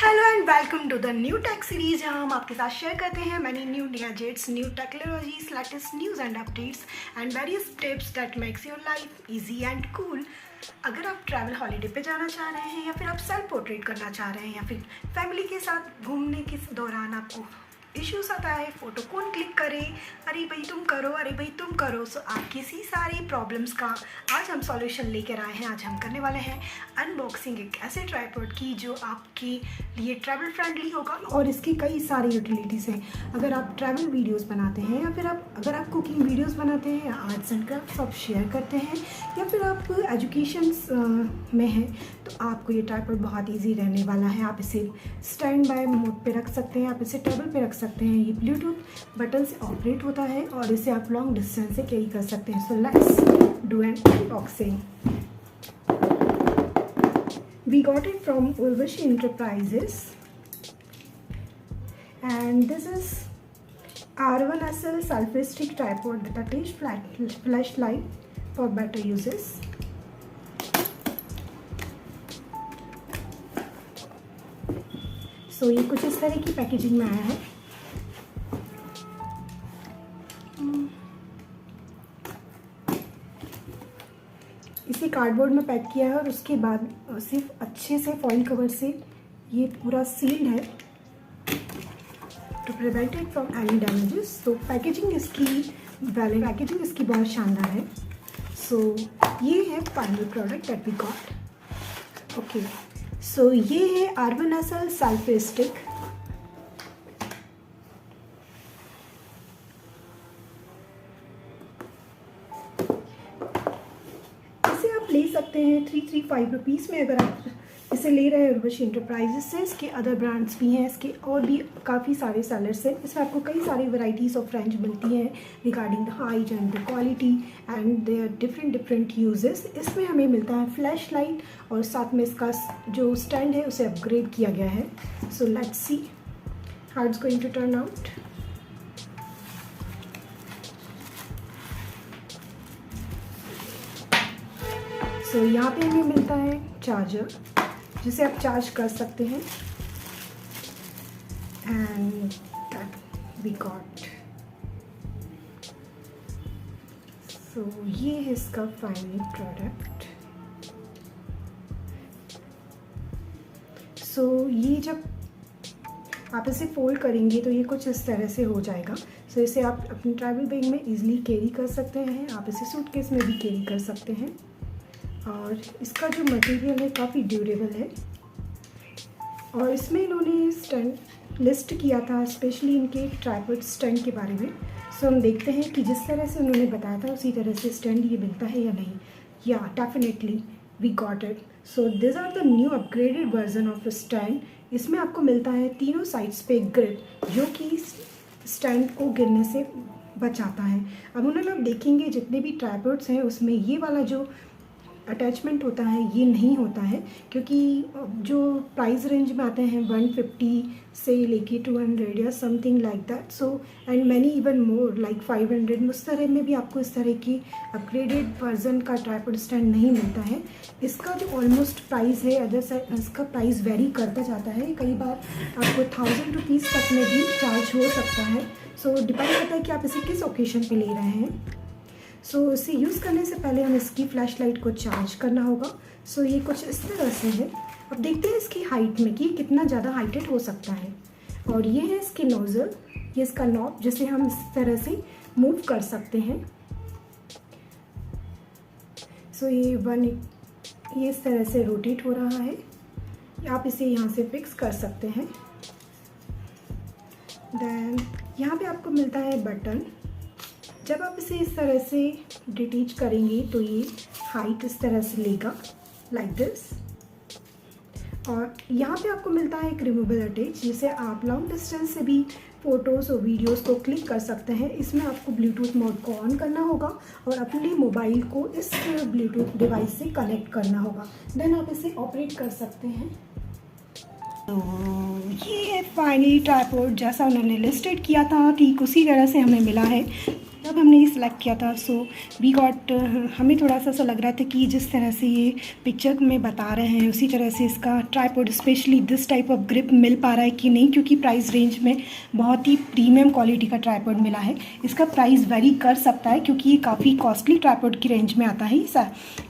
Hello and welcome to the new tech series, जहां हम आपके साथ शेयर करते हैं many new gadgets, new technologies, latest news and updates and various tips that makes your life easy and cool. अगर आप travel holiday पे जाना चाह रहे हैं या फिर आप सेल्फ पोर्ट्रेट करना चाह रहे हैं या फिर फैमिली के साथ घूमने के दौरान आपको इश्यूज आता है फ़ोटो कौन क्लिक करे, अरे भाई तुम करो, अरे भाई तुम करो, सो आपकी सी सारी प्रॉब्लम्स का आज हम सॉल्यूशन लेकर आए हैं। आज हम करने वाले हैं अनबॉक्सिंग एक ऐसे ट्राइपॉड की जो आपके लिए ट्रैवल फ्रेंडली होगा और इसकी कई सारी यूटिलिटीज़ हैं। अगर आप ट्रैवल वीडियोस बनाते हैं या फिर अगर आप कुकिंग वीडियोस बनाते हैं या आर्ट्स एंड क्राफ्ट्स आप शेयर करते हैं या फिर आप एजुकेशन में हैं, तो आपको ये ट्राइपॉड बहुत ईजी रहने वाला है। आप इसे स्टैंड बाय मोड पे रख सकते हैं, आप इसे टेबल पे रख सकते हैं। ये ब्लूटूथ बटन से ऑपरेट होता है और इसे आप लॉन्ग डिस्टेंस से कैरी कर सकते हैं। So let's do an unboxing. We got it from Urvashi Enterprises and this is R1SL selfie stick tripod with attached flashlight for better uses. सो ये कुछ इस तरह की पैकेजिंग में आया है। इसे कार्डबोर्ड में पैक किया है और उसके बाद सिर्फ अच्छे से फॉइल कवर से ये पूरा सील्ड है to prevent it from any damages. तो पैकेजिंग इसकी बहुत शानदार है। सो ये है final product that we got. Okay, so ये है R1SL सेल्फी स्टिक। इसे आप ले सकते हैं 335 रुपीज़ में अगर आप इसे ले रहे हैं उर्वशी एंटरप्राइजेस से। इसके अदर ब्रांड्स भी हैं, इसके और भी काफ़ी सारे सेलर्स हैं। इसमें आपको कई सारी वैराइटीज़ ऑफ रेंज मिलती हैं regarding the height and the quality and their different uses. इसमें हमें मिलता है फ्लैश लाइट और साथ में इसका जो स्टैंड है उसे अपग्रेड किया गया है। So let's see how it's going to turn out. So यहाँ पे हमें मिलता है चार्जर जिसे आप चार्ज कर सकते हैं एंड दैट वी गॉट। सो ये है इसका फाइनल प्रोडक्ट। सो ये जब आप इसे फोल्ड करेंगे तो ये कुछ इस तरह से हो जाएगा। सो इसे आप अपने ट्रैवल बैग में इजीली कैरी कर सकते हैं। आप इसे सूटकेस में भी कैरी कर सकते हैं और इसका जो मटेरियल है काफ़ी ड्यूरेबल है। और इसमें इन्होंने स्टैंड लिस्ट किया था स्पेशली इनके ट्राइपॉड स्टैंड के बारे में। सो हम देखते हैं कि जिस तरह से उन्होंने बताया था उसी तरह से स्टैंड ये मिलता है या नहीं। या definitely we got it. So this are the new upgraded version of stand. इसमें आपको मिलता है तीनों साइड्स पे ग्रिप जो कि स्टैंड को गिरने से बचाता है। अब उन्होंने आप देखेंगे जितने भी ट्राइपॉड्स हैं उसमें ये वाला जो अटैचमेंट होता है ये नहीं होता है, क्योंकि जो प्राइस रेंज में आते हैं 150 से लेके 200 या something like that. So and many even more like 500 उस तरह में भी आपको इस तरह की अपग्रेडेड वर्जन का ट्राइपॉड स्टैंड नहीं मिलता है। इसका जो ऑलमोस्ट प्राइस है अदर साइड इसका प्राइस वेरी करता जाता है। कई बार आपको 1000 रुपीज़ तक में भी चार्ज हो सकता है। सो डिपेंड करता है कि आप इसे किस ओकेजन पे ले रहे हैं। सो इसे यूज़ करने से पहले हमें इसकी फ्लैश लाइट को चार्ज करना होगा। सो ये कुछ इस तरह से है। अब देखते हैं इसकी हाइट में कि कितना ज़्यादा हाइटेड हो सकता है। और ये है इसकी नोज़ल, ये इसका नॉब जिसे हम इस तरह से मूव कर सकते हैं। सो ये इस तरह से रोटेट हो रहा है। आप इसे यहाँ से फिक्स कर सकते हैं। देन यहाँ पे आपको मिलता है बटन। जब आप इसे इस तरह से डिटैच करेंगे तो ये हाइट इस तरह से लेगा लाइक दिस। और यहाँ पे आपको मिलता है एक रिमूवेबल अटैच जिसे आप लॉन्ग डिस्टेंस से भी फ़ोटोज़ और वीडियोस को क्लिक कर सकते हैं। इसमें आपको ब्लूटूथ मोड को ऑन करना होगा और अपने मोबाइल को इस ब्लूटूथ डिवाइस से कनेक्ट करना होगा। देन आप इसे ऑपरेट कर सकते हैं। तो ये है फाइनली ट्राइपॉड जैसा उन्होंने लिस्टेड किया था ठीक उसी तरह से हमें मिला है। जब हमने ये सिलेक्ट किया था सो वी गॉट, हमें थोड़ा सा ऐसा लग रहा था कि जिस तरह से ये पिक्चर में बता रहे हैं उसी तरह से इसका tripod specially this type of grip मिल पा रहा है कि नहीं, क्योंकि प्राइस रेंज में बहुत ही प्रीमियम क्वालिटी का ट्राइपॉड मिला है। इसका प्राइस वेरी कर सकता है क्योंकि ये काफ़ी कॉस्टली ट्राइपॉड की रेंज में आता है।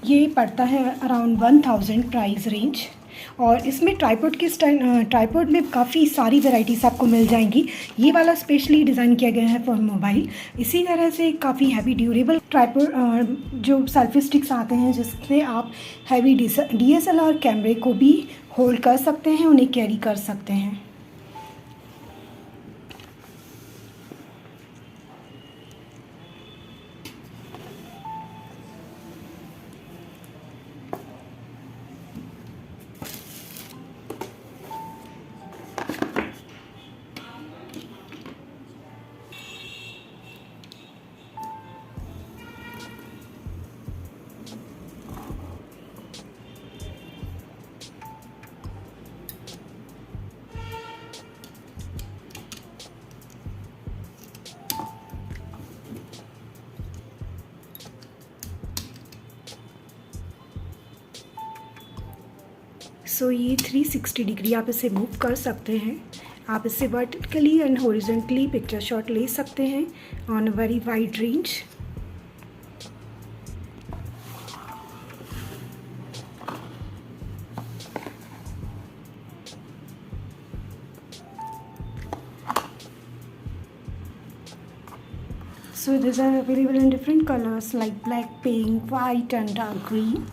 ये पड़ता है अराउंड 1000 प्राइस रेंज। और इसमें ट्राइपॉड में काफ़ी सारी वेराइटीज़ आपको मिल जाएंगी। ये वाला स्पेशली डिज़ाइन किया गया है फॉर मोबाइल। इसी तरह से काफ़ी हैवी ड्यूरेबल ट्राइपॉड जो सेल्फी स्टिक्स आते हैं जिससे आप हैवी DSLR कैमरे को भी होल्ड कर सकते हैं, उन्हें कैरी कर सकते हैं। सो ये 360 डिग्री आप इसे मूव कर सकते हैं। आप इससे vertically and horizontally picture shot ले सकते हैं on a very wide range. So these are available in different colors like black, pink, white and dark green.